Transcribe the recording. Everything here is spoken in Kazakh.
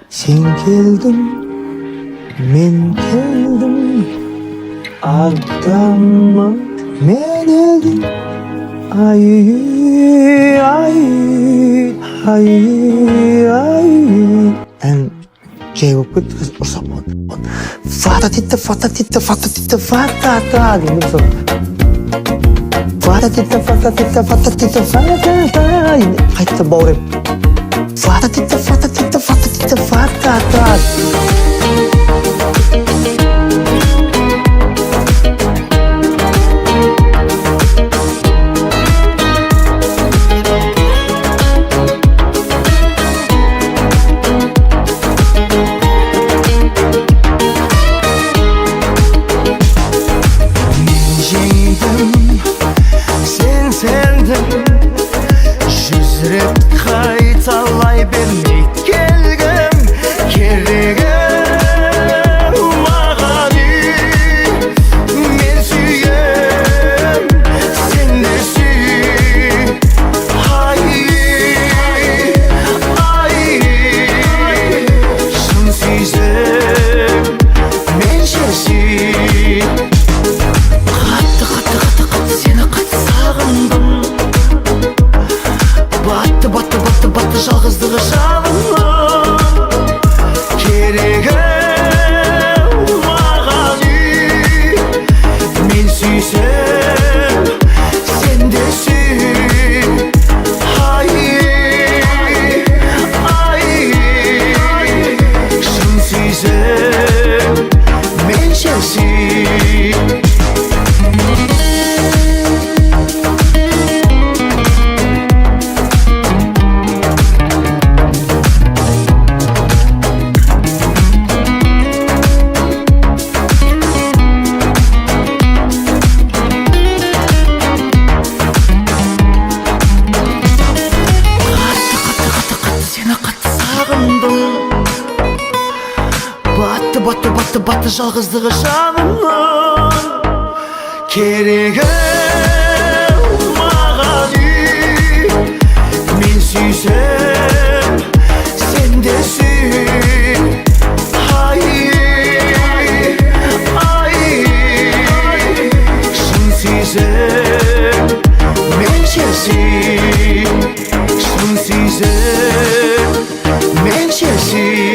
Sen keldin, men keldim. Ardamma men eldim. Ay ay ay ay. And Jay will put or someone. Fata titta fata titta fata titta fata ta. Fata titta fata titta fata titta fata ta. Kayıtta bağırayım. Fata titta fata titta fata titta fata ta. Жүзіріп қайталай бермей келгім керегім маған үй мен сүйем сен де сүй ай ай шын сүйсем менше сүй қатты сені қатты сағындым Батты жалғыздығы жаныма керегім маған үй мен сүйсем сен де сүй ай ай шын сүйсем менше сүй Батты жалғыздығы жаныма керегім маған үй мен сүйсем сен де сүй ай ай шын сүйсем менше сүй шын сүйсем менше сүй